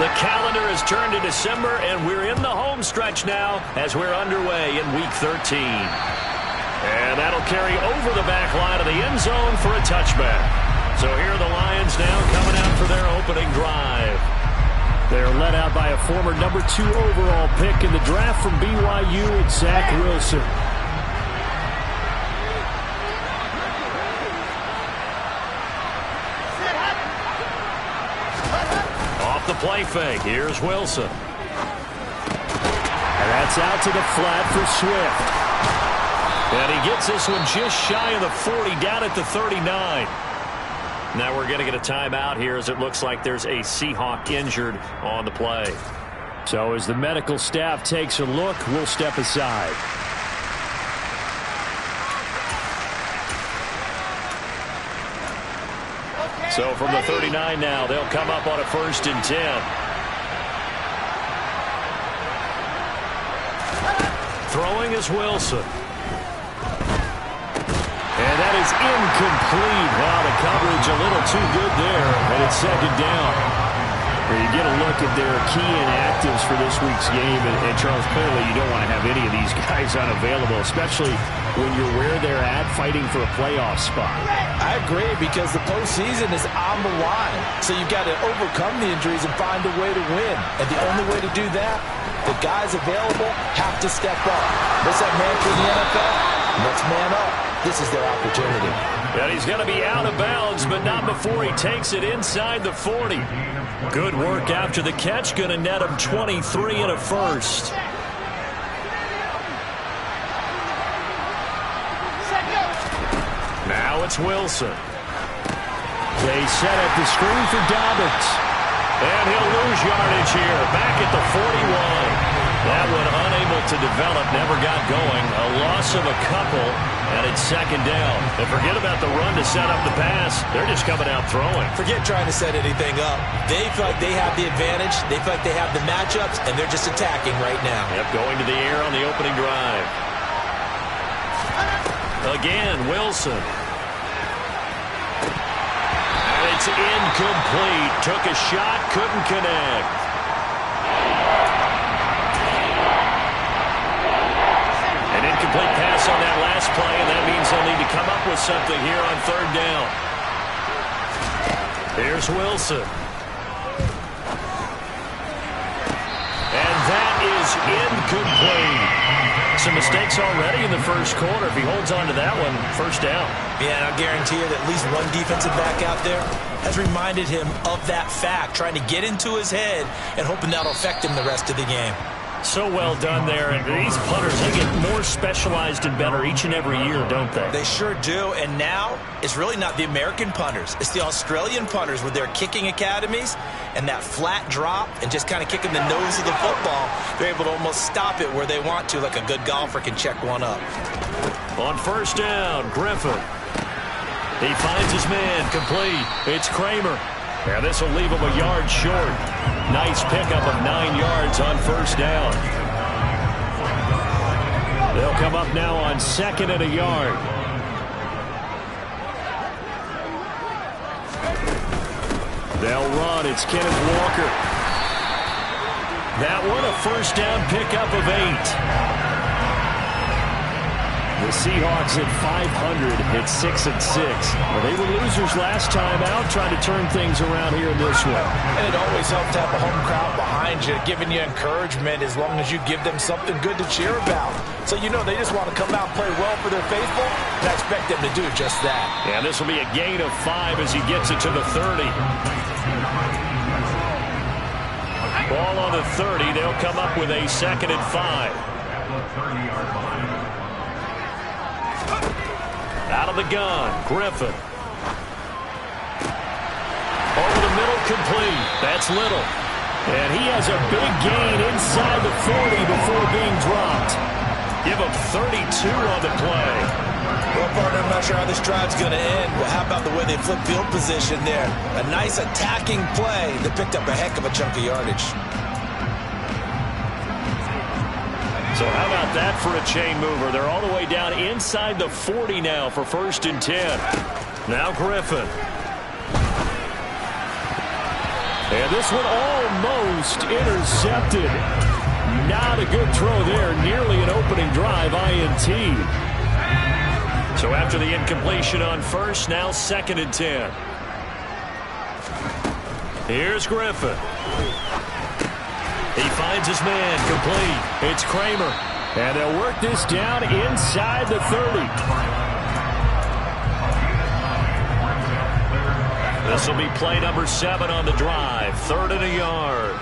The calendar has turned to December, and we're in the home stretch now as we're underway in Week 13. And that'll carry over the back line of the end zone for a touchback. So here are the Lions now coming out for their opening drive. They're led out by a former number 2 overall pick in the draft from BYU, it's Zach Wilson. Off the play fake, here's Wilson. And that's out to the flat for Swift. And he gets this one just shy of the 40, down at the 39. Now we're going to get a timeout here as it looks like there's a Seahawk injured on the play. So as the medical staff takes a look, we'll step aside. So from the 39 now, they'll come up on a 1st and 10. Throwing is Wilson. And that is incomplete. Wow, the coverage a little too good there, and it's 2nd down. Well, you get a look at their key inactives for this week's game, and Charles, clearly you don't want to have any of these guys unavailable, especially when you're where they're at fighting for a playoff spot. I agree, because the postseason is on the line. So you've got to overcome the injuries and find a way to win. And the only way to do that, the guys available have to step up. What's that mantra in the NFL? Let's man up. This is their opportunity. And he's going to be out of bounds, but not before he takes it inside the 40. Good work after the catch. Going to net him 23 and a first. Now it's Wilson. They set up the screen for Dobbins. And he'll lose yardage here. Back at the 41. That one unable to develop, never got going. A loss of a couple, and it's 2nd down. And forget about the run to set up the pass. They're just coming out throwing. Forget trying to set anything up. They feel like they have the advantage. They feel like they have the matchups, and they're just attacking right now. Yep, going to the air on the opening drive. Again, Wilson. And it's incomplete. Took a shot, couldn't connect. An incomplete pass on that last play, and that means they'll need to come up with something here on 3rd down. Here's Wilson. And that is incomplete. Some mistakes already in the first quarter. If he holds on to that one, 1st down. Yeah, and I'll guarantee you that at least one defensive back out there has reminded him of that fact, trying to get into his head and hoping that'll affect him the rest of the game. So well done there. And these punters, they get more specialized and better each and every year, don't they? They sure do. And now it's really not the American punters. It's the Australian punters with their kicking academies and that flat drop and just kind of kicking the nose of the football. They're able to almost stop it where they want to, like a good golfer can check one up. On 1st down, Griffin. He finds his man, complete. It's Kramer. Yeah, this will leave him a yard short. Nice pickup of 9 yards on 1st down. They'll come up now on 2nd and a yard. They'll run. It's Kenneth Walker. That one a 1st down pickup of 8. The Seahawks at 500 at 6-6. Well, they were losers last time out, trying to turn things around here in this one. And it always helps to have a home crowd behind you, giving you encouragement as long as you give them something good to cheer about. So you know they just want to come out and play well for their faithful, and I expect them to do just that. Yeah, this will be a gain of 5 as he gets it to the 30. Ball on the 30. They'll come up with a 2nd and 5. Out of the gun, Griffin. Over the middle, complete. That's Little. And he has a big gain inside the 40 before being dropped. Give him 32 on the play. Well, partner, I'm not sure how this drive's going to end, but how about the way they flip field position there? A nice attacking play that picked up a heck of a chunk of yardage. So how about that for a chain mover? They're all the way down inside the 40 now for 1st and 10. Now Griffin. And this one almost intercepted. Not a good throw there. Nearly an opening drive, INT. So after the incompletion on first, now 2nd and 10. Here's Griffin. He finds his man, complete. It's Kramer. And they'll work this down inside the 30. This will be play number 7 on the drive. 3rd and a yard.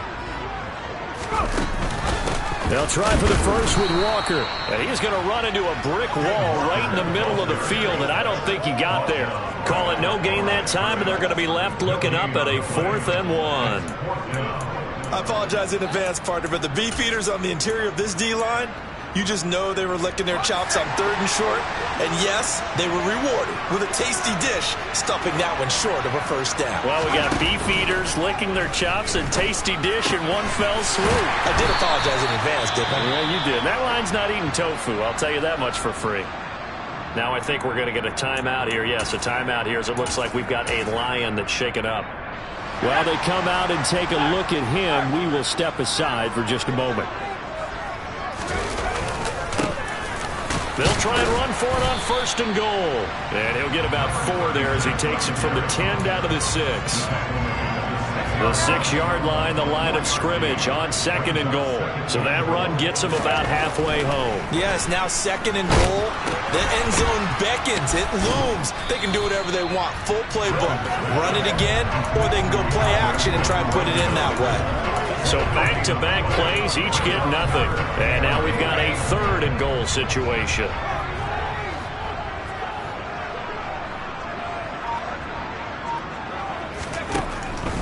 They'll try for the first with Walker. And he's going to run into a brick wall right in the middle of the field, and I don't think he got there. Call it no gain that time, and they're going to be left looking up at a 4th and 1. I apologize in advance, partner, but the beefeaters on the interior of this D-line, you just know they were licking their chops on 3rd and short. And yes, they were rewarded with a tasty dish, stuffing that one short of a first down. Well, we got beef eaters licking their chops and tasty dish in one fell swoop. I did apologize in advance, didn't I? Yeah, you did. That line's not eating tofu. I'll tell you that much for free. Now I think we're going to get a timeout here. Yes, a timeout here as it looks like we've got a Lion that's shaken up. While they come out and take a look at him, we will step aside for just a moment. They'll try and run for it on 1st and goal. And he'll get about 4 there as he takes it from the 10 down to the 6. The 6-yard line, the line of scrimmage on 2nd and goal. So that run gets him about halfway home. Yes, now 2nd and goal. The end zone beckons. It looms. They can do whatever they want. Full playbook. Run it again, or they can go play action and try and put it in that way. So back-to-back plays, each get nothing. And now we've got a 3rd and goal situation.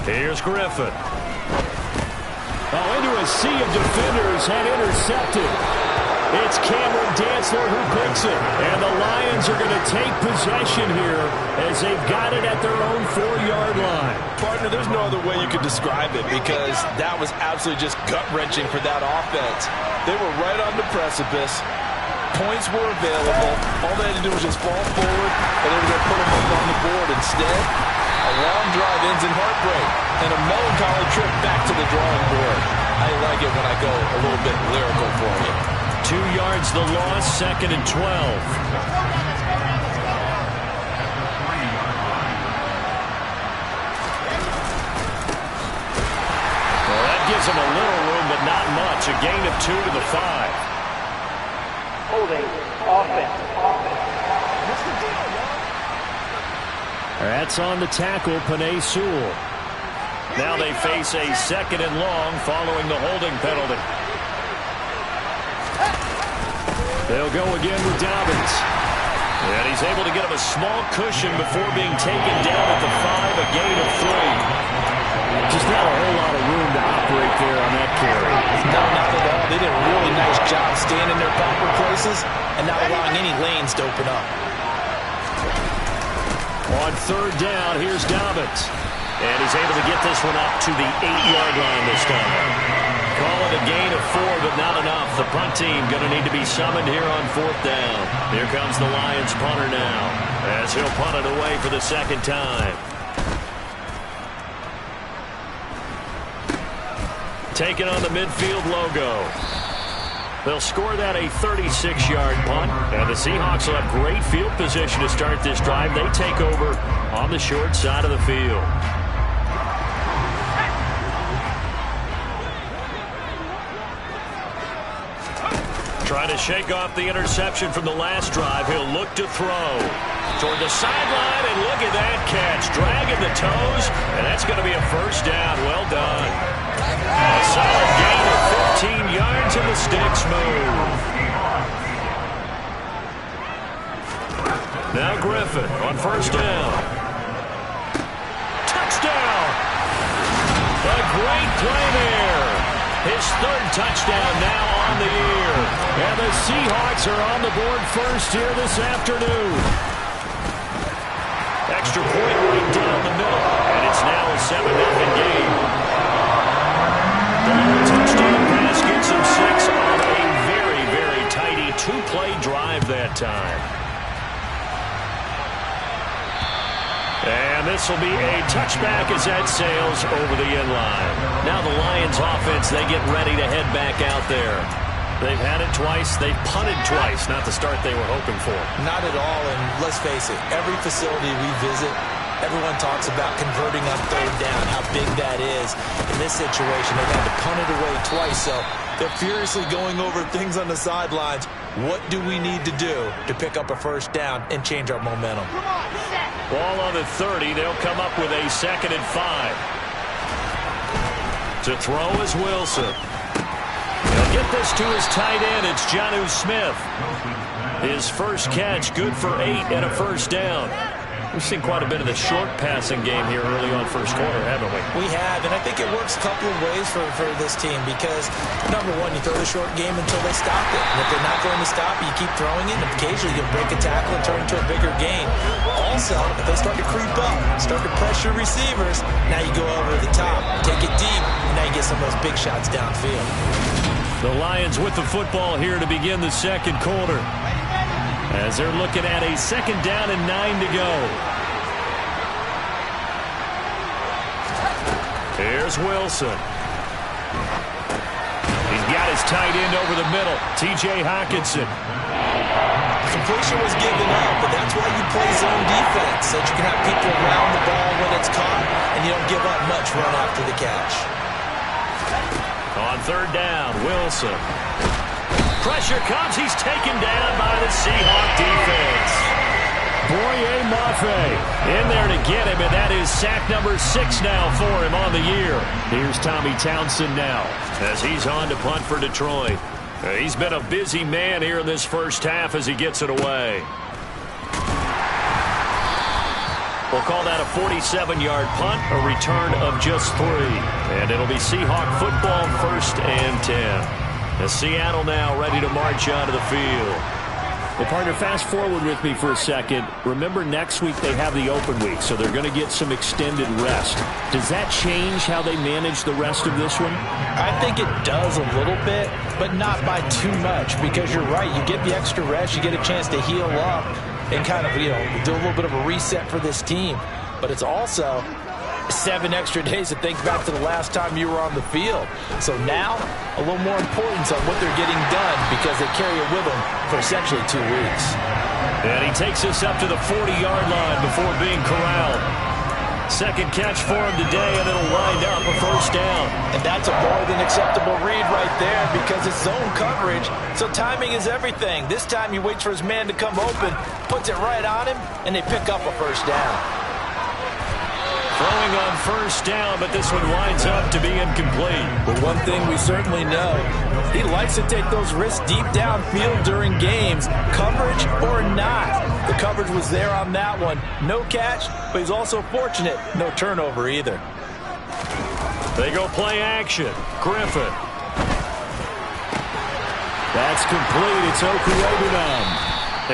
Here's Griffin. Into a sea of defenders and intercepted. It's Cameron Dantzler who picks it. And the Lions are going to take possession here as they've got it at their own 4-yard line. Partner, there's no other way you could describe it because that was absolutely just gut-wrenching for that offense. They were right on the precipice. Points were available. All they had to do was just fall forward, and they were going to put them up on the board. Instead, a long drive ends in heartbreak and a melancholy trip back to the drawing board. I like it when I go a little bit lyrical for you. 2 yards the loss, 2nd and 12. Well, that gives them a little room, but not much. A gain of 2 to the 5. Holding offense. That's on the tackle, Panay Sewell. Now they face a 2nd and long following the holding penalty. They'll go again with Dobbins. And he's able to get him a small cushion before being taken down at the 5, a gain of 3. Just not a whole lot of room to operate there on that carry. No, not at all. They did a really nice job staying in their proper places and not allowing any lanes to open up. On 3rd down, here's Dobbins. And he's able to get this one up to the 8-yard line this time. Call it a gain of 4, but not enough. The punt team going to need to be summoned here on 4th down. Here comes the Lions punter now as he'll punt it away for the 2nd time. Taking on the midfield logo. They'll score that a 36-yard punt. And the Seahawks will have great field position to start this drive. They take over on the short side of the field. Trying to shake off the interception from the last drive. He'll look to throw toward the sideline, and look at that catch. Dragging the toes, and that's going to be a 1st down. Well done. A solid gain of 15 yards, and the sticks move. Now Griffin on 1st down. Touchdown! A great play there. His 3rd touchdown now on the year. And the Seahawks are on the board first here this afternoon. Extra point right down the middle. And it's now a 7-0 game. The touchdown pass gets him 6 on a very, very tidy 2-play drive that time. And this will be a touchback as that sails over the end line. Now the Lions offense, they get ready to head back out there. They've had it twice. They've punted twice. Not the start they were hoping for. Not at all, and let's face it, every facility we visit, everyone talks about converting on third down, how big that is. In this situation, they've had to punt it away twice, so they're furiously going over things on the sidelines. What do we need to do to pick up a first down and change our momentum? Ball on the 30. They'll come up with a 2nd and 5. To throw is Wilson. He'll get this to his tight end. It's Jonnu Smith. His first catch, good for 8 and a first down. We've seen quite a bit of the short passing game here early on first quarter, haven't we? We have, and I think it works a couple of ways for this team because, number one, you throw the short game until they stop it. And if they're not going to stop it, you keep throwing it, and occasionally you'll break a tackle and turn into a bigger gain. Also, if they start to creep up, start to pressure receivers, now you go over the top, take it deep, and now you get some of those big shots downfield. The Lions with the football here to begin the second quarter, as they're looking at a 2nd down and 9 to go. Here's Wilson. He's got his tight end over the middle, T.J. Hockenson. Completion was given up, but that's why you play zone defense, so that you can have people around the ball when it's caught, and you don't give up much run after the catch. On 3rd down, Wilson. Pressure comes. He's taken down by the Seahawk defense. Boye Mafe in there to get him, and that is sack number 6 now for him on the year. Here's Tommy Townsend now, as he's on to punt for Detroit. He's been a busy man here in this first half as he gets it away. We'll call that a 47-yard punt, a return of just 3. And it'll be Seahawk football, 1st and 10. As Seattle now ready to march onto the field. Well, partner, fast forward with me for a second. Remember, next week they have the open week, so they're going to get some extended rest. Does that change how they manage the rest of this one? I think it does a little bit, but not by too much, because you're right. You get the extra rest, you get a chance to heal up and kind of, do a little bit of a reset for this team. But it's also 7 extra days to think back to the last time you were on the field. So now, a little more importance on what they're getting done because they carry it with them for essentially 2 weeks. And he takes us up to the 40-yard line before being corralled. 2nd catch for him today, and it'll wind up a first down. And that's a more than acceptable read right there because it's zone coverage, so timing is everything. This time he waits for his man to come open, puts it right on him, and they pick up a first down. Throwing on first down, but this one winds up to be incomplete. But one thing we certainly know, he likes to take those risks deep downfield during games, coverage or not. The coverage was there on that one. No catch, but he's also fortunate. No turnover either. They go play action. Griffin. That's complete. It's Okuwebunam.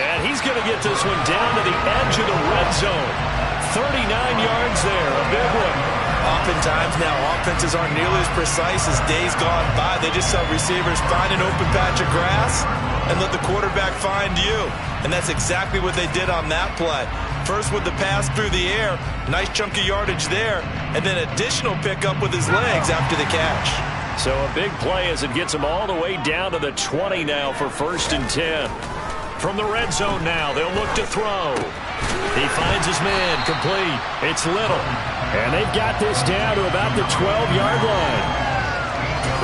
And he's going to get this one down to the edge of the red zone. 39 yards there, a big one. Oftentimes now, offenses aren't nearly as precise as days gone by. They just tell receivers, find an open patch of grass and let the quarterback find you. And that's exactly what they did on that play. First with the pass through the air, nice chunk of yardage there, and then additional pickup with his legs after the catch. So a big play as it gets him all the way down to the 20 now for 1st and 10. From the red zone now, they'll look to throw. He finds his man, complete. It's Little. And they've got this down to about the 12-yard line.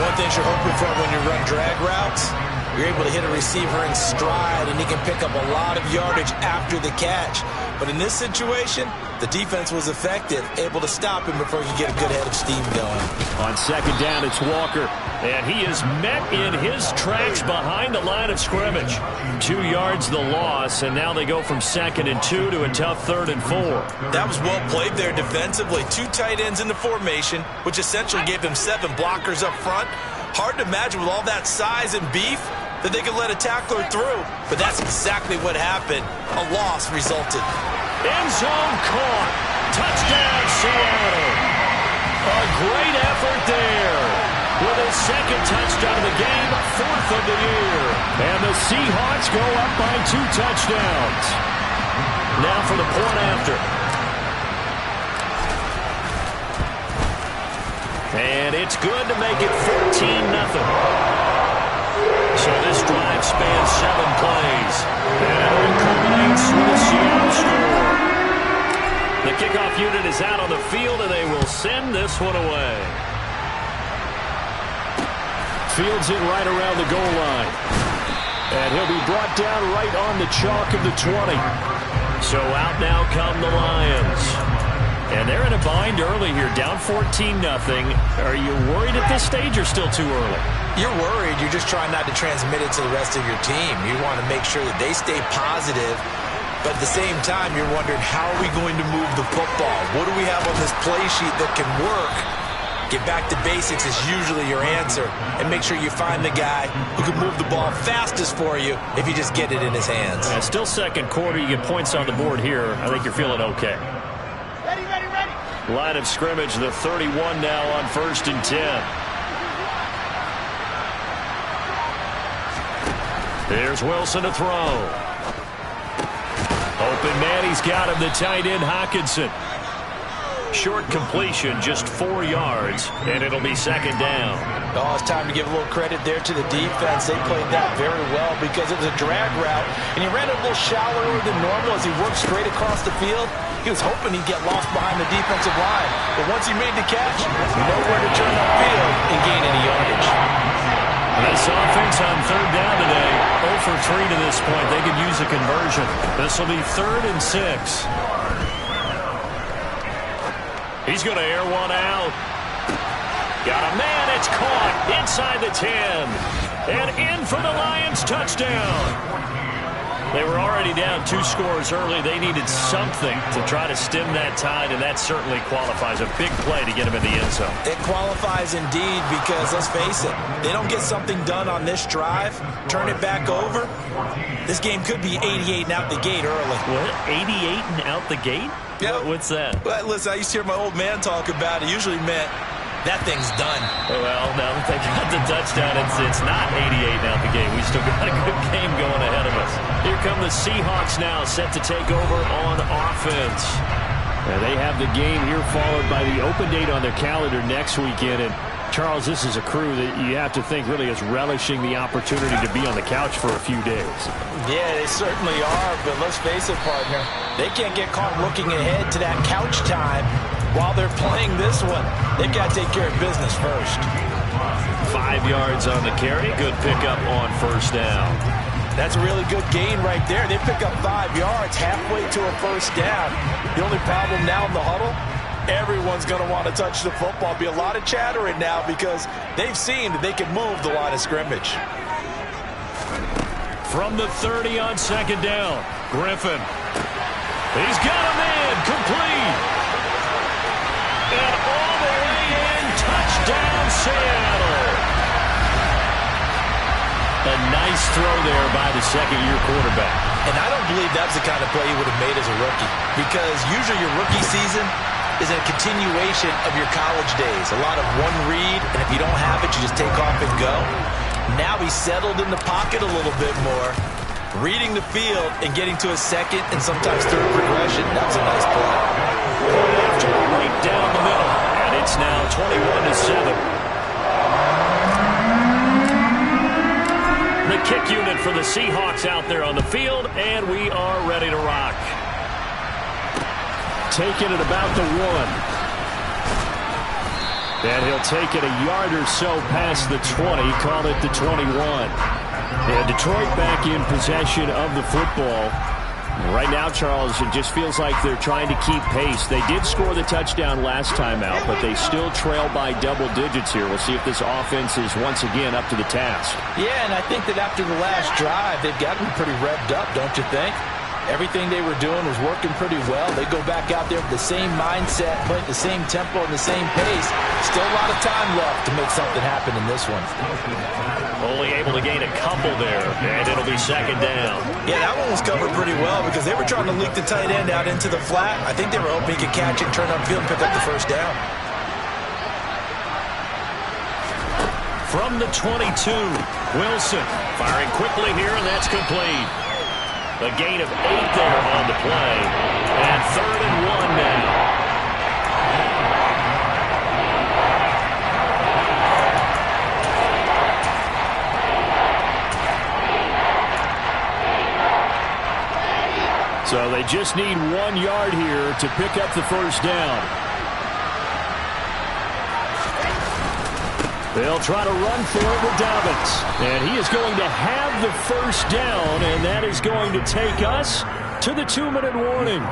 One thing you're hoping for when you run drag routes, you're able to hit a receiver in stride, and he can pick up a lot of yardage after the catch. But in this situation, the defense was effective, able to stop him before he could get a good head of steam going. On 2nd down, it's Walker. And he is met in his tracks behind the line of scrimmage. 2 yards the loss, and now they go from 2nd and 2 to a tough 3rd and 4. That was well played there defensively. 2 tight ends in the formation, which essentially gave them 7 blockers up front. Hard to imagine with all that size and beef that they could let a tackler through, but that's exactly what happened. A loss resulted. End zone caught. Touchdown, Seattle. A great effort there. With his 2nd touchdown of the game, 4th of the year. And the Seahawks go up by 2 touchdowns. Now for the point after. And it's good to make it 14-0. So this drive spans 7 plays. And it culminates with a Seattle score. The kickoff unit is out on the field, and they will send this one away. Fields it right around the goal line. And he'll be brought down right on the chalk of the 20. So out now come the Lions. And they're in a bind early here, down 14-0. Are you worried at this stage or still too early? You're worried. You're just trying not to transmit it to the rest of your team. You want to make sure that they stay positive. But at the same time, you're wondering, how are we going to move the football? What do we have on this play sheet that can work? Get back to basics is usually your answer. And make sure you find the guy who can move the ball fastest for you if you just get it in his hands. Yeah, still second quarter. You get points on the board here. I think you're feeling okay. Ready. Line of scrimmage, the 31 now on 1st and 10. Here's Wilson to throw. Open man, he's got him, the tight end Hockenson. Short completion, just 4 yards, and it'll be 2nd down. Oh, it's time to give a little credit there to the defense. They played that very well because it was a drag route, and he ran it a little shallower than normal as he worked straight across the field. He was hoping he'd get lost behind the defensive line, but once he made the catch, nowhere to turn upfield and gain any yardage. This offense on 3rd down today, 0 for 3 to this point. They could use a conversion. This will be 3rd and 6. He's going to air one out. Got a man, it's caught inside the 10. And in for the Lions touchdown. They were already down 2 scores early. They needed something to try to stem that tide, and that certainly qualifies. A big play to get him in the end zone. It qualifies indeed because, let's face it, they don't get something done on this drive, turn it back over, this game could be 88 and out the gate early. What? 88 and out the gate? Yeah. What's that? Well, listen, I used to hear my old man talk about it. Usually meant that thing's done. Well, now that they got the touchdown, it's not 88 out the game. We still got a good game going ahead of us. Here come the Seahawks now, set to take over on offense. And they have the game here followed by the open date on their calendar next weekend. And Charles, this is a crew that you have to think really is relishing the opportunity to be on the couch for a few days. Yeah, they certainly are, but let's face it, partner. They can't get caught looking ahead to that couch time while they're playing this one. They've got to take care of business first. 5 yards on the carry. Good pickup on 1st down. That's a really good gain right there. They pick up 5 yards halfway to a 1st down. The only problem now in the huddle, everyone's going to want to touch the football. Be a lot of chattering now because they've seen that they can move the line of scrimmage. From the 30 on 2nd down, Griffin. He's got him in, complete. And all the way in, touchdown Seattle. A nice throw there by the 2nd-year quarterback. And I don't believe that's the kind of play he would have made as a rookie because usually your rookie season is a continuation of your college days. A lot of one read, and if you don't have it, you just take off and go. Now he's settled in the pocket a little bit more, reading the field and getting to a 2nd and sometimes 3rd progression. That was a nice play. After right down the middle, and it's now 21-7. The kick unit for the Seahawks out there on the field, and we are ready to rock. Taking it about the 1. And he'll take it a yard or so past the 20, call it the 21. Yeah, Detroit back in possession of the football. Right now, Charles, it just feels like they're trying to keep pace. They did score the touchdown last time out, but they still trail by double digits here. We'll see if this offense is once again up to the task. Yeah, and I think that after the last drive, they've gotten pretty revved up, don't you think? Everything they were doing was working pretty well. They go back out there with the same mindset, playing the same tempo and the same pace. Still a lot of time left to make something happen in this one. Only able to gain a couple there, and it'll be 2nd down. Yeah, that one was covered pretty well because they were trying to leak the tight end out into the flat. I think they were hoping he could catch it, turn upfield, and pick up the 1st down. From the 22, Wilson firing quickly here, and that's complete. A gain of 8 there on the play, and 3rd and 1 now. So they just need 1 yard here to pick up the first down. They'll try to run for it with Dobbins. And he is going to have the first down, and that is going to take us to the 2-minute warning.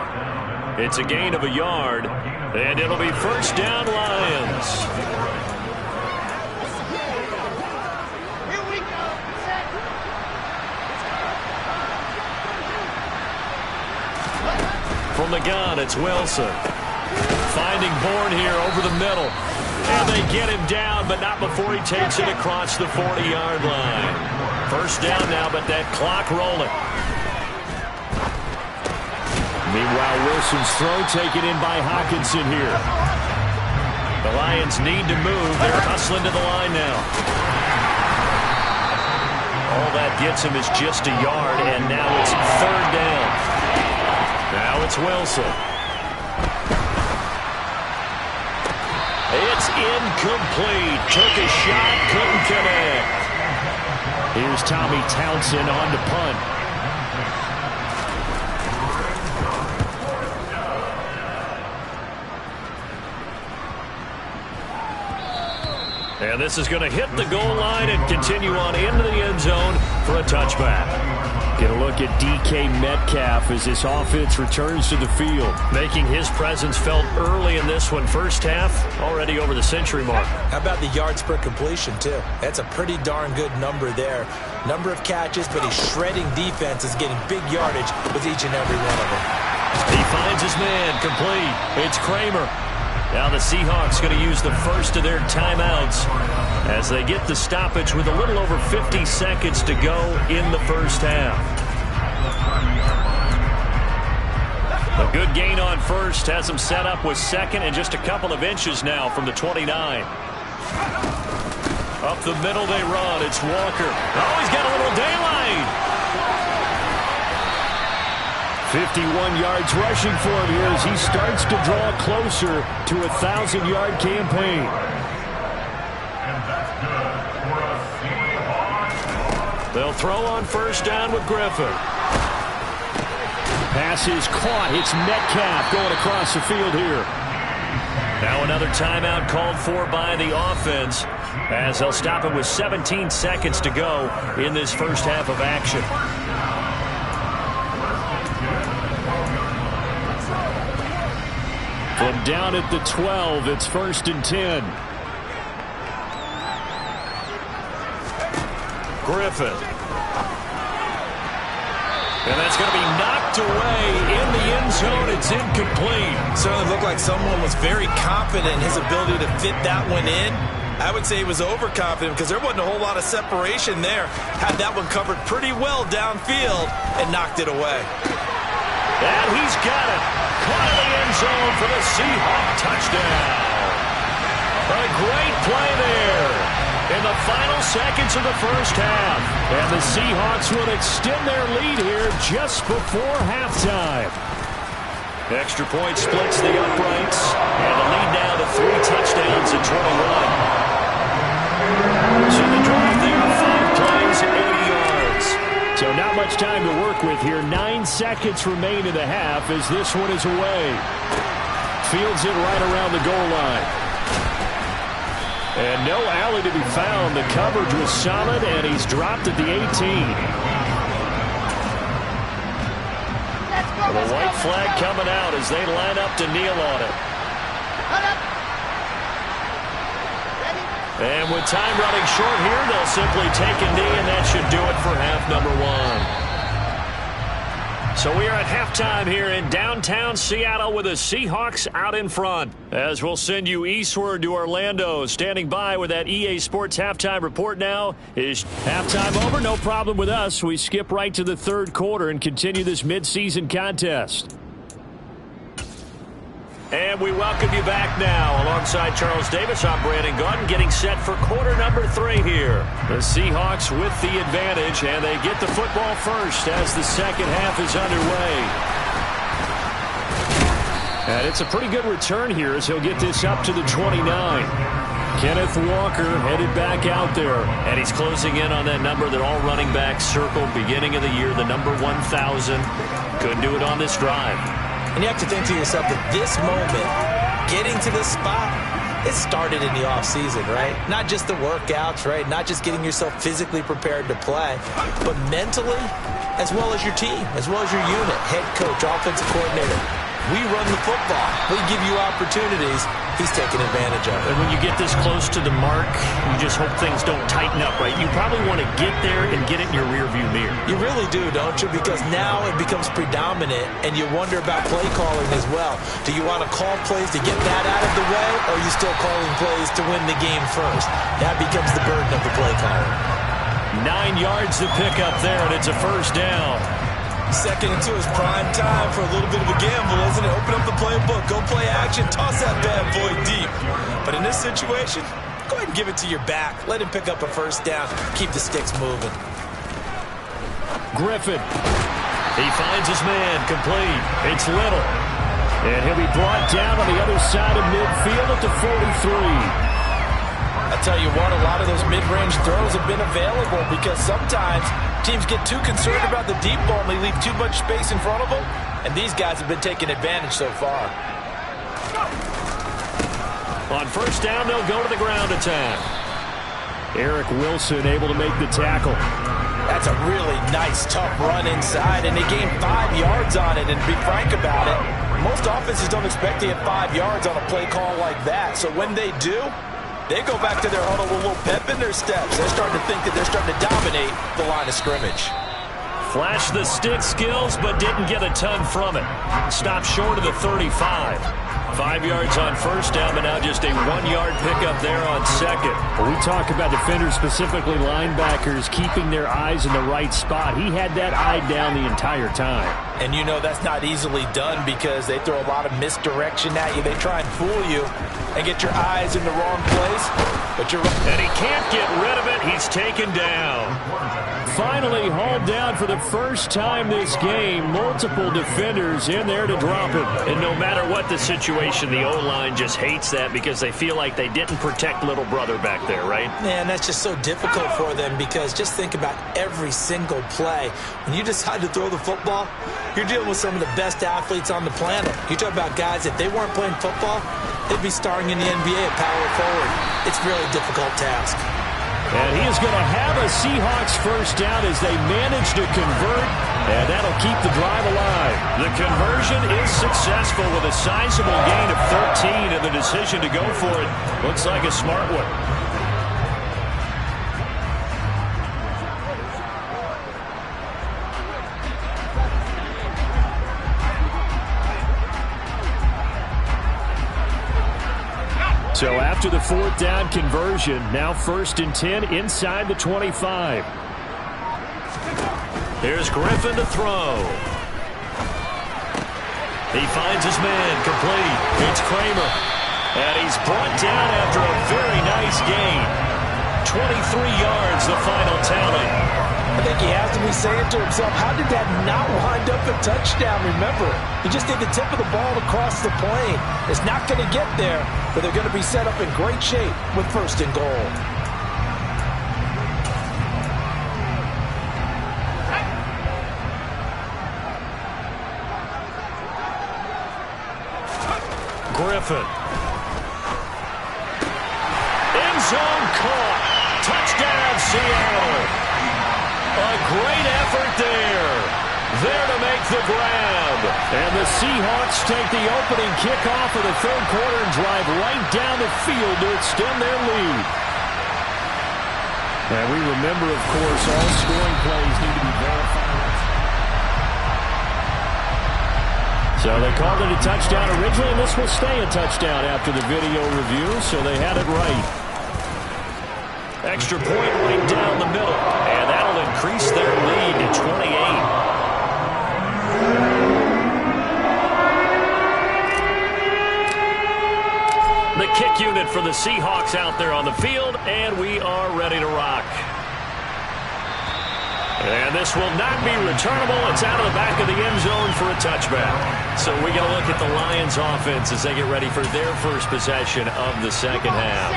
It's a gain of a yard, and it'll be first down, Lions. From the gun, it's Wilson. Finding Bourne here over the middle. And they get him down, but not before he takes it across the 40-yard line. First down now, but that clock rolling. Meanwhile, Wilson's throw taken in by Hockenson here. The Lions need to move. They're hustling to the line now. All that gets him is just a yard, and now it's third down. Now it's Wilson. It's incomplete. Took a shot, couldn't connect. Here's Tommy Townsend on to punt. And this is going to hit the goal line and continue on into the end zone for a touchback. Get a look at DK Metcalf as this offense returns to the field. Making his presence felt early in this one. First half, already over the century mark. How about the yards per completion, too? That's a pretty darn good number there. Number of catches, but he's shredding defense, is getting big yardage with each and every one of them. He finds his man, complete. It's Kramer. Now the Seahawks going to use the first of their timeouts as they get the stoppage with a little over 50 seconds to go in the first half. A good gain on first has them set up with second and just a couple of inches now from the 29. Up the middle they run. It's Walker. Oh, he's got a little daylight. 51 yards rushing for him here as he starts to draw closer to a 1,000-yard campaign. They'll throw on first down with Griffin. Pass is caught. It's Metcalf going across the field here. Now another timeout called for by the offense as they'll stop it with 17 seconds to go in this first half of action. From down at the 12, it's 1st and 10. Griffin. And that's going to be knocked away in the end zone. It's incomplete. Certainly looked like someone was very confident in his ability to fit that one in. I would say he was overconfident because there wasn't a whole lot of separation there. Had that one covered pretty well downfield and knocked it away. And he's got it. Caught in the end zone for the Seahawk touchdown. A great play there in the final seconds of the first half. And the Seahawks will extend their lead here just before halftime. Extra point splits the uprights. And the lead now to 3 touchdowns at 21. So the drive there, 5 plays, 80 yards. So not much time to work with here. 9 seconds remain in the half as this one is away. Fields it right around the goal line. And no alley to be found. The coverage was solid, and he's dropped at the 18. The white flag coming out as they line up to kneel on it. And with time running short here, they'll simply take a knee, and that should do it for half number 1. So we are at halftime here in downtown Seattle with the Seahawks out in front. As we'll send you eastward to Orlando. Standing by with that EA Sports halftime report now is halftime over. No problem with us. We skip right to the third quarter and continue this midseason contest. And we welcome you back now. Alongside Charles Davis, I'm Brandon Gaudin, getting set for quarter number 3 here. The Seahawks with the advantage, and they get the football first as the second half is underway. And it's a pretty good return here as he'll get this up to the 29. Kenneth Walker headed back out there. And he's closing in on that number that all running backs circled beginning of the year, the number 1,000. Couldn't do it on this drive. And you have to think to yourself that this moment, getting to this spot, it started in the offseason, right? Not just the workouts, right? Not just getting yourself physically prepared to play, but mentally, as well as your team, as well as your unit, head coach, offensive coordinator. We run the football. We give you opportunities. He's taking advantage of it. And when you get this close to the mark, you just hope things don't tighten up, right? You probably want to get there and get it in your rearview mirror. You really do, don't you? Because now it becomes predominant, and you wonder about play calling as well. Do you want to call plays to get that out of the way, or are you still calling plays to win the game first? That becomes the burden of the play caller. 9 yards to pick up there, and it's a first down. Second and 2 is prime time for a little bit of a gamble, isn't it? Open up the playbook, go play action, toss that bad boy deep. But in this situation, go ahead and give it to your back. Let him pick up a first down. Keep the sticks moving. Griffin. He finds his man, complete. It's Little. And he'll be brought down on the other side of midfield at the 43. I'll tell you what, a lot of those mid-range throws have been available because sometimes teams get too concerned about the deep ball and they leave too much space in front of them, and these guys have been taking advantage so far. On first down, they'll go to the ground attack. Eric Wilson able to make the tackle. That's a really nice, tough run inside, and they gained 5 yards on it, and to be frank about it, most offenses don't expect to get 5 yards on a play call like that, so when they do, they go back to their huddle with a little pep in their steps. They're starting to think that they're starting to dominate the line of scrimmage. Flashed the stick skills, but didn't get a ton from it. Stopped short of the 35. 5 yards on first down, but now just a 1-yard pickup there on second. When we talk about defenders, specifically linebackers, keeping their eyes in the right spot, he had that eye down the entire time. And you know that's not easily done because they throw a lot of misdirection at you. They try and fool you and get your eyes in the wrong place. But you're right. And he can't get rid of it. He's taken down. Finally hauled down for the first time this game. Multiple defenders in there to drop him. And no matter what the situation, the O-line just hates that because they feel like they didn't protect little brother back there, right? Man, that's just so difficult for them because just think about every single play. When you decide to throw the football, you're dealing with some of the best athletes on the planet. You talk about guys, if they weren't playing football, they'd be starring in the NBA at power forward. It's a really difficult task. And he is going to have a Seahawks first down as they manage to convert, and that'll keep the drive alive. The conversion is successful with a sizable gain of 13, and the decision to go for it looks like a smart one. So after the fourth down conversion, now 1st and 10 inside the 25. Here's Griffin to throw. He finds his man, complete. It's Kramer. And he's brought down after a very nice gain. 23 yards, the final tally. I think he has to be saying to himself, how did that not wind up a touchdown? Remember, you just need the tip of the ball across the plane. It's not going to get there, but they're going to be set up in great shape with 1st and goal. Griffin. End zone caught. Touchdown, Seattle. A great effort there. There to make the grab. And the Seahawks take the opening kickoff of the third quarter and drive right down the field to extend their lead. And we remember, of course, all scoring plays need to be verified. So they called it a touchdown originally, and this will stay a touchdown after the video review, so they had it right. Extra point right down the middle, and that'll increase their lead to 28. The kick unit for the Seahawks out there on the field, and we are ready to rock. And this will not be returnable. It's out of the back of the end zone for a touchback. So we got to look at the Lions offense as they get ready for their first possession of the second half.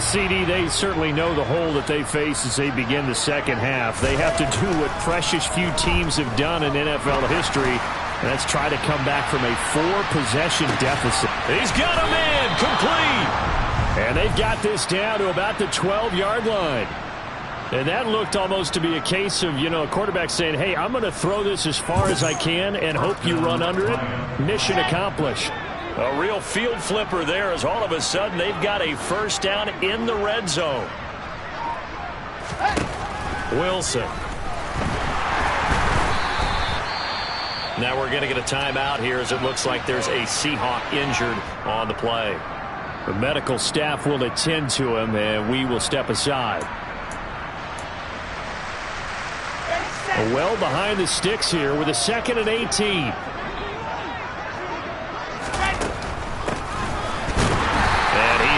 CD, they certainly know the hole that they face as they begin the second half. They have to do what precious few teams have done in NFL history, and that's try to come back from a 4-possession deficit. He's got a man complete. And they've got this down to about the 12-yard line. And that looked almost to be a case of, a quarterback saying, hey, I'm going to throw this as far as I can and hope you run under it. Mission accomplished. A real field flipper there as all of a sudden they've got a first down in the red zone. Wilson. Now we're going to get a timeout here as it looks like there's a Seahawk injured on the play. The medical staff will attend to him, and we will step aside. Well behind the sticks here with a 2nd and 18.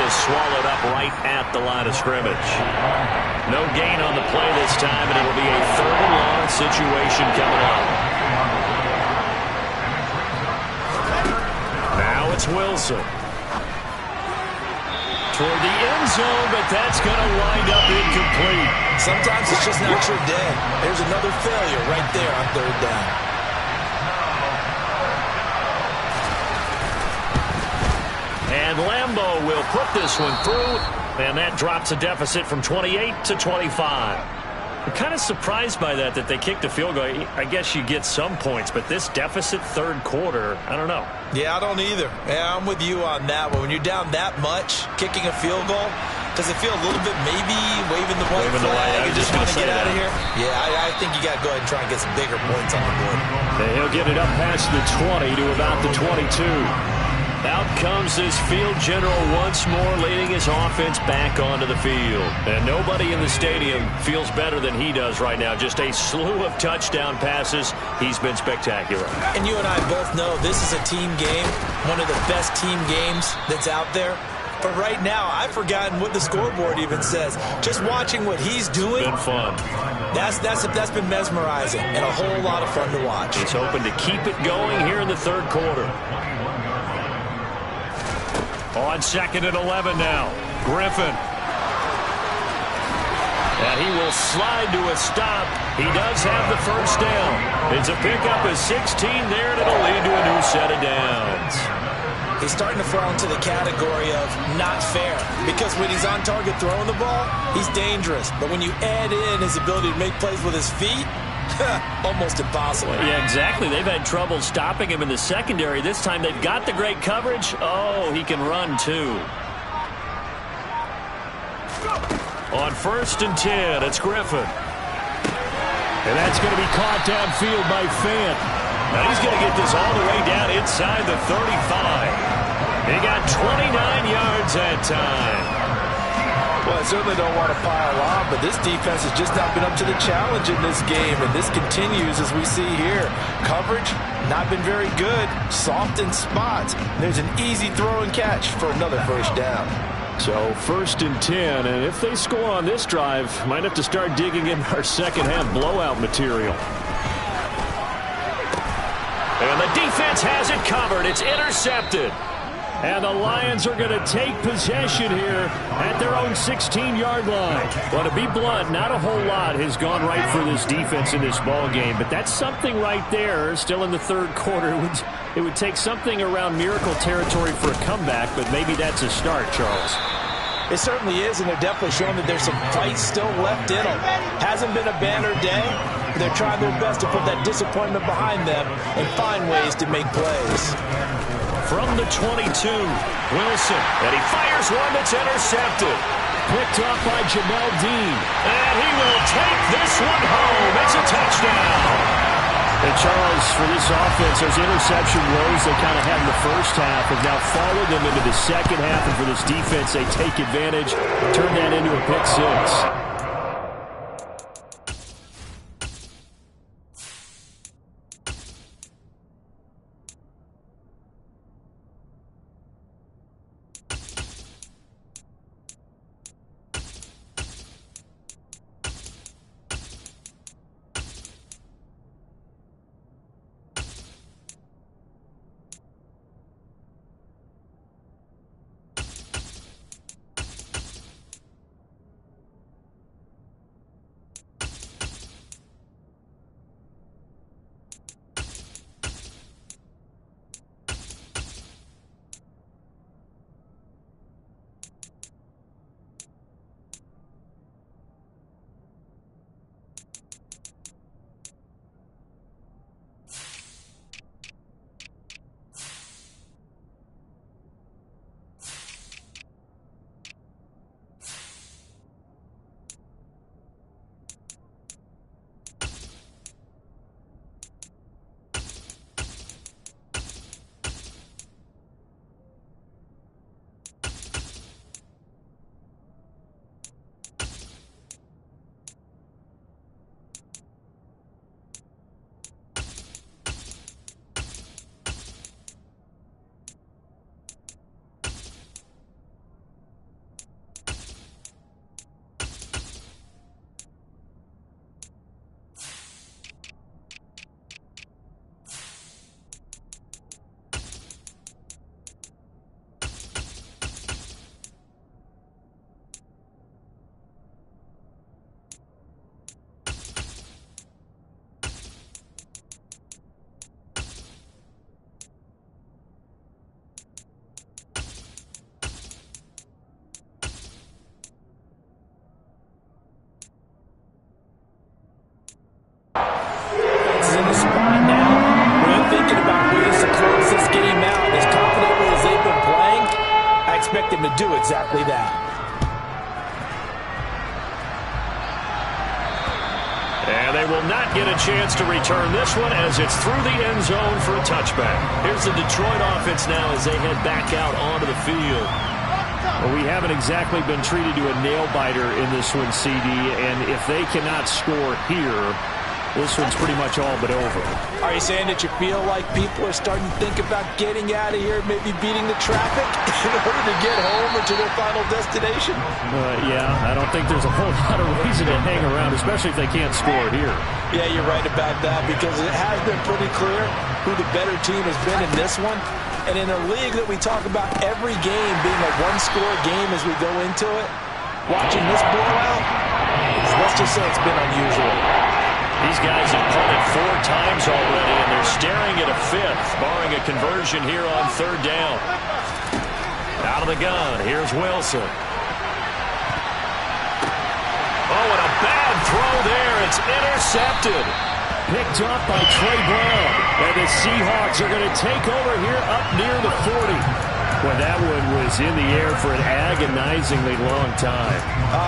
Swallowed up right at the line of scrimmage. No gain on the play this time, and it'll be a 3rd and long situation coming up. Now it's Wilson. Toward the end zone, but that's going to wind up incomplete. Sometimes it's just not your day. There's another failure right there on 3rd down. And Lambeau will put this one through, and that drops a deficit from 28 to 25. I'm kind of surprised by that they kicked a field goal. I guess you get some points, but this deficit 3rd quarter, I don't know. Yeah, I don't either. Yeah, I'm with you on that one. When you're down that much, kicking a field goal, does it feel a little bit maybe waving the white flag and just want to get out of here? Yeah, I think you got to go ahead and try and get some bigger points on the board. And he'll get it up past the 20 to about the 22. Out comes this field general once more, leading his offense back onto the field. And nobody in the stadium feels better than he does right now. Just a slew of touchdown passes. He's been spectacular. And you and I both know this is a team game, one of the best team games that's out there. But right now, I've forgotten what the scoreboard even says. Just watching what he's doing. Been fun. That's been mesmerizing and a whole lot of fun to watch. He's hoping to keep it going here in the 3rd quarter. On 2nd and 11 now. Griffin. And he will slide to a stop. He does have the first down. It's a pickup of 16 there, and it'll lead to a new set of downs. He's starting to fall into the category of not fair, because when he's on target throwing the ball, he's dangerous. But when you add in his ability to make plays with his feet, almost impossible. Yeah, exactly. They've had trouble stopping him in the secondary. This time they've got the great coverage. Oh, he can run too. On 1st and 10, it's Griffin. And that's going to be caught downfield by Fant. Now he's going to get this all the way down inside the 35. He got 29 yards that time. Well, I certainly don't want to pile on, but this defense has just not been up to the challenge in this game, and this continues as we see here. Coverage, not been very good. Soft in spots. There's an easy throw and catch for another first down. So 1st and 10, and if they score on this drive, might have to start digging in our second half blowout material. And the defense has it covered. It's intercepted. And the Lions are going to take possession here at their own 16-yard line. Well, to be blunt, not a whole lot has gone right for this defense in this ball game, but that's something right there. Still in the 3rd quarter, it would take something around miracle territory for a comeback, but maybe that's a start, Charles. It certainly is, and they're definitely showing that there's some fight still left in them. Hasn't been a banner day. They're trying their best to put that disappointment behind them and find ways to make plays. From the 22, Wilson, and he fires one that's intercepted. Picked up by Jamel Dean. And he will take this one home. It's a touchdown. And Charles, for this offense, those interception woes they kind of had in the first half have now followed them into the second half. And for this defense, they take advantage, turn that into a pick 6. exactly that. And they will not get a chance to return this one as it's through the end zone for a touchback. Here's the Detroit offense now as they head back out onto the field. Well, we haven't exactly been treated to a nail-biter in this one, CD, and if they cannot score here, this one's pretty much all but over. Are you saying that you feel like people are starting to think about getting out of here, maybe beating the traffic in order to get home or to their final destination? Yeah, I don't think there's a whole lot of reason to hang around, especially if they can't score here. Yeah, you're right about that because it has been pretty clear who the better team has been in this one. And in a league that we talk about every game being a one-score game as we go into it, watching this blowout, let's just say it's been unusual. These guys have punted 4 times already, and they're staring at a 5th, barring a conversion here on 3rd down. Out of the gun, here's Wilson. Oh, and a bad throw there. It's intercepted. Picked up by Trey Brown. And the Seahawks are going to take over here up near the 40. Well, that one was in the air for an agonizingly long time.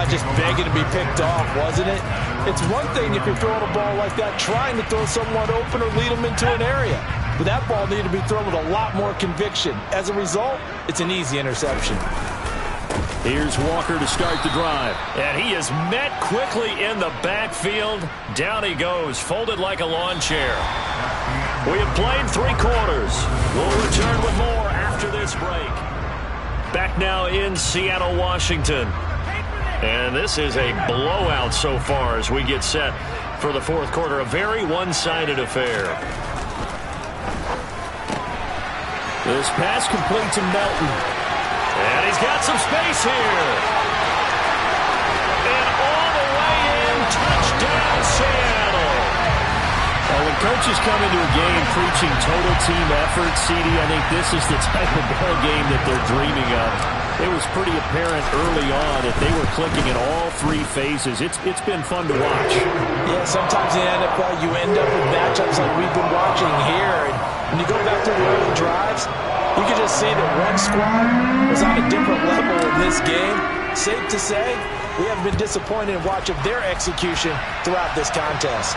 Just begging to be picked off, wasn't it? It's one thing if you're throwing a ball like that, trying to throw someone open or lead them into an area. But that ball needed to be thrown with a lot more conviction. As a result, it's an easy interception. Here's Walker to start the drive. And he is met quickly in the backfield. Down he goes, folded like a lawn chair. We have played 3 quarters. We'll return with more after this break. Back now in Seattle, Washington. And this is a blowout so far as we get set for the 4th quarter. A very one-sided affair. This pass complete to Melton. And he's got some space here. And all the way in, touchdown Seattle. Well, when coaches come into a game preaching total team effort, CD, I think this is the type of ball game that they're dreaming of. It was pretty apparent early on that they were clicking in all 3 phases. It's been fun to watch. Yeah, sometimes in the NFL you end up with matchups like we've been watching here. And when you go back to the early drives, you can just see that one squad was on a different level in this game. Safe to say, we haven't been disappointed in watching their execution throughout this contest.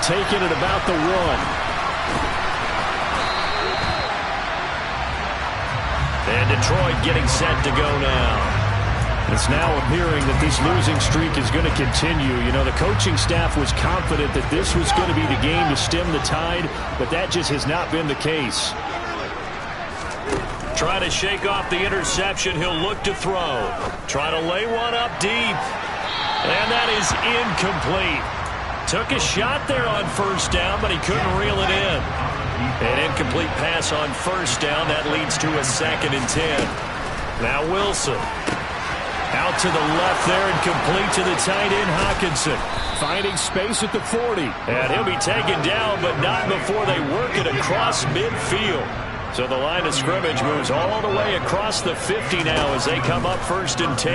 Taking it about the 1. And Detroit getting set to go now. It's now appearing that this losing streak is going to continue. You know, the coaching staff was confident that this was going to be the game to stem the tide, but that just has not been the case. Trying to shake off the interception. He'll look to throw. Try to lay one up deep. And that is incomplete. Took a shot there on 1st down, but he couldn't reel it in. An incomplete pass on 1st down. That leads to a 2nd and 10. Now Wilson. Out to the left there and complete to the tight end Hawkinson. Finding space at the 40. And he'll be taken down, but not before they work it across midfield. So the line of scrimmage moves all the way across the 50 now as they come up 1st and 10.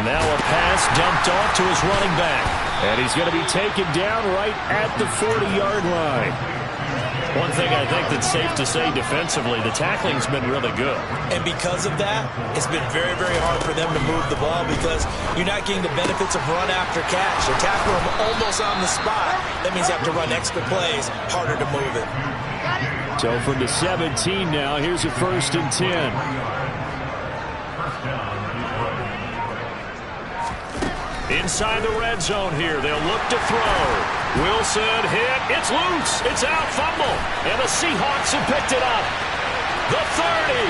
Now a pass dumped off to his running back. And he's going to be taken down right at the 40-yard line. One thing I think that's safe to say defensively, the tackling's been really good. And because of that, it's been very, very hard for them to move the ball because you're not getting the benefits of run after catch. They tackle them almost on the spot. That means you have to run extra plays, harder to move it. So from the 17 now, here's a 1st and 10. Inside the red zone here, they'll look to throw. Wilson hit, it's loose, it's out, fumble. And the Seahawks have picked it up. The 30,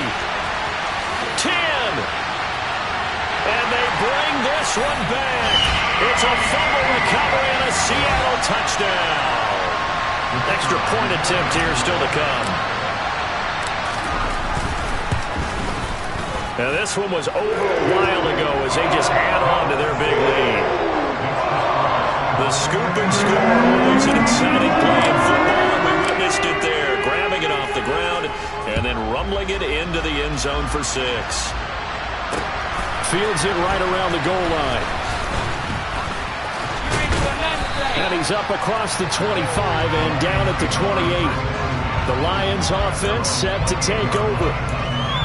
10. And they bring this one back. It's a fumble recovery and a Seattle touchdown. Extra point attempt here still to come. Now this one was over a while ago as they just add on to their big lead. The scoop and score, always an exciting play in football, and we witnessed it there. Grabbing it off the ground and then rumbling it into the end zone for 6. Fields it right around the goal line. And he's up across the 25 and down at the 28. The Lions offense set to take over.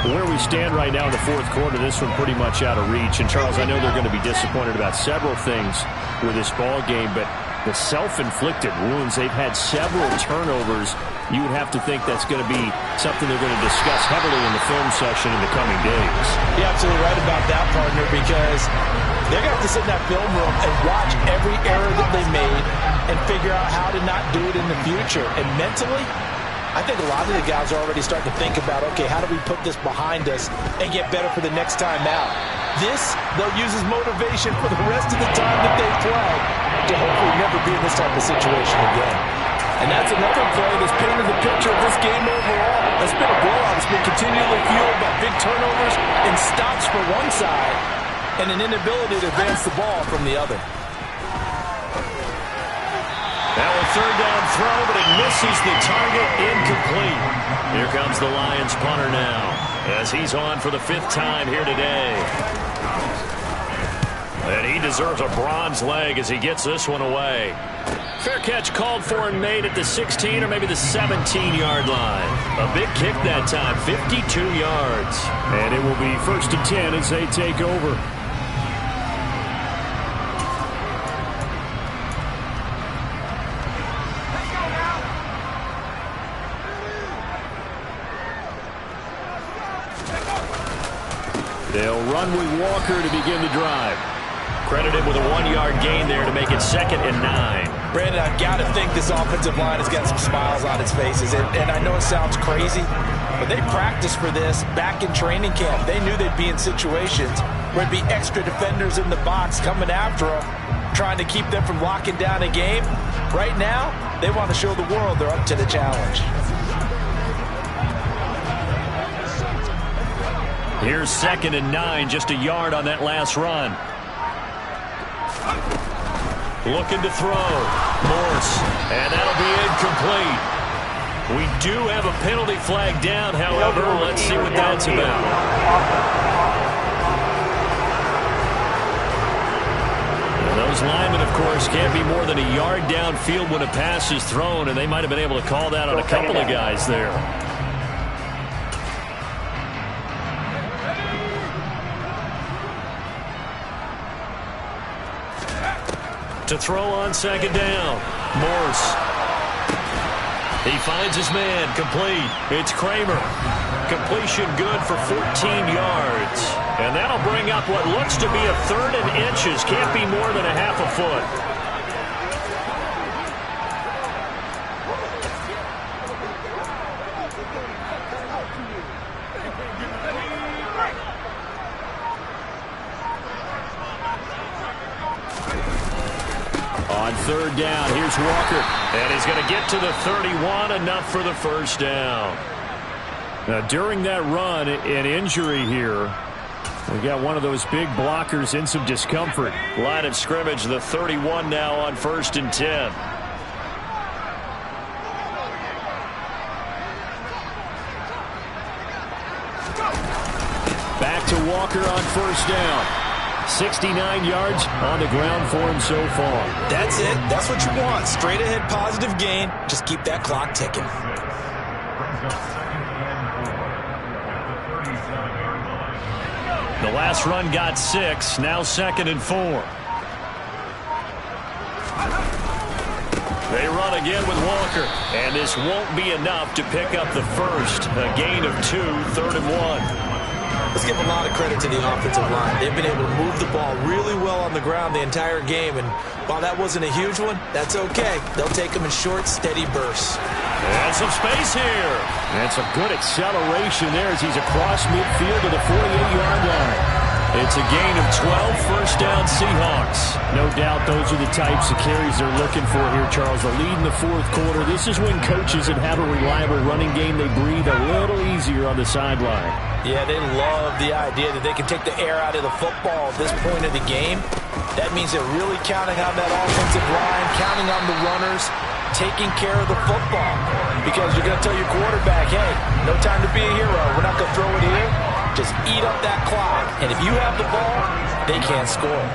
Where we stand right now in the fourth quarter, this one pretty much out of reach. And, Charles, I know they're going to be disappointed about several things with this ball game, but the self-inflicted wounds, they've had several turnovers. You would have to think that's going to be something they're going to discuss heavily in the film session in the coming days. You're absolutely right about that, partner, because they're going to have to sit in that film room and watch every error that they made and figure out how to not do it in the future. And mentally, I think a lot of the guys are already starting to think about, okay, how do we put this behind us and get better for the next time out? This, they'll use as motivation for the rest of the time that they play to hopefully never be in this type of situation again. And that's another play that's painted the picture of this game overall. It's been a blowout. It's been continually fueled by big turnovers and stops for one side and an inability to advance the ball from the other. Now a third down throw, but it misses the target, incomplete. Here comes the Lions punter now, as he's on for the 5th time here today. And he deserves a bronze leg as he gets this one away. Fair catch called for and made at the 16 or maybe the 17-yard line. A big kick that time, 52 yards. And it will be 1st and 10 as they take over. They'll run with Walker to begin the drive. Credited with a 1-yard gain there to make it 2nd and 9. Brandon, I've got to think this offensive line has got some smiles on its faces. And I know it sounds crazy, but they practiced for this back in training camp. They knew they'd be in situations where there'd be extra defenders in the box coming after them, trying to keep them from locking down a game. Right now, they want to show the world they're up to the challenge. Here's 2nd and 9, just a yard on that last run. Looking to throw. Morse. And that'll be incomplete. We do have a penalty flag down, however. Let's see what that's about. And those linemen, of course, can't be more than a yard downfield when a pass is thrown, and they might have been able to call that on a couple of guys there. To throw on 2nd down. Morse. He finds his man. Complete. It's Kramer. Completion good for 14 yards. And that'll bring up what looks to be a 3rd and inches. Can't be more than a half a foot. On 3rd down, here's Walker. And he's going to get to the 31, enough for the 1st down. Now, during that run, an injury here. We got one of those big blockers in some discomfort. Line of scrimmage, the 31 now on 1st and 10. Back to Walker on 1st down. 69 yards on the ground for him so far. That's it. That's what you want. Straight ahead positive gain. Just keep that clock ticking. The last run got 6. Now 2nd and 4. They run again with Walker. And this won't be enough to pick up the first. A gain of 2, 3rd and 1. Let's give a lot of credit to the offensive line. They've been able to move the ball really well on the ground the entire game. And while that wasn't a huge one, that's okay. They'll take them in short, steady bursts. And some space here. And some good acceleration there as he's across midfield to the 48-yard line. It's a gain of 12, 1st down Seahawks. No doubt those are the types of carries they're looking for here, Charles. The lead in the 4th quarter. This is when coaches that have a reliable running game, they breathe a little easier on the sideline. Yeah, they love the idea that they can take the air out of the football at this point of the game. That means they're really counting on that offensive line, counting on the runners, taking care of the football. Because you're going to tell your quarterback, hey, no time to be a hero. We're not going to throw it here. Just eat up that clock. And if you have the ball, they can't score.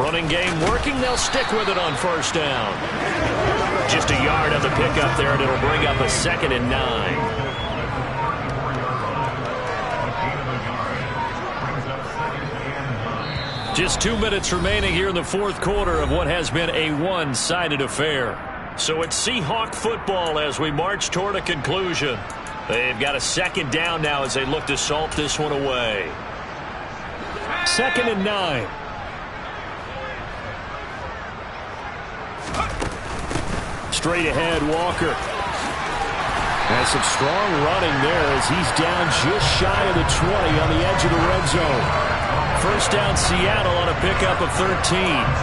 Running game working. They'll stick with it on first down. Just a yard on the pickup there, and it'll bring up a 2nd and 9. Just 2 minutes remaining here in the fourth quarter of what has been a one-sided affair. So it's Seahawk football as we march toward a conclusion. They've got a 2nd down now as they look to salt this one away. 2nd and 9. Straight ahead, Walker. Has some strong running there as he's down just shy of the 20 on the edge of the red zone. First down, Seattle on a pickup of 13.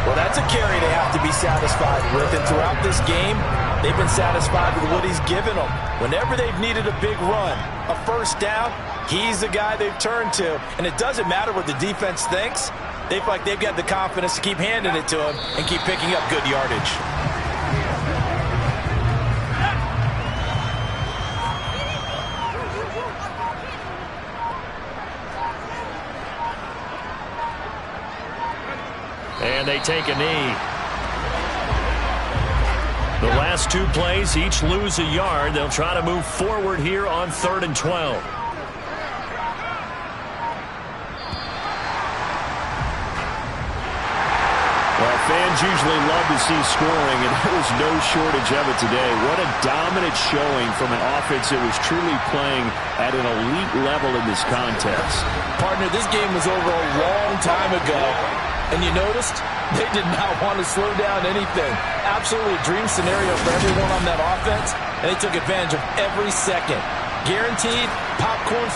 Well, that's a carry they have to be satisfied with. And throughout this game, they've been satisfied with what he's given them. Whenever they've needed a big run, a first down, he's the guy they've turned to. And it doesn't matter what the defense thinks. They feel like they've got the confidence to keep handing it to him and keep picking up good yardage. And they take a knee. The last 2 plays, each lose a yard. They'll try to move forward here on 3rd and 12. Well, fans usually love to see scoring, and there was no shortage of it today. What a dominant showing from an offense that was truly playing at an elite level in this contest. Partner, this game was over a long time ago. And you noticed they did not want to slow down anything. Absolutely a dream scenario for everyone on that offense, and they took advantage of every second. Guaranteed popcorn.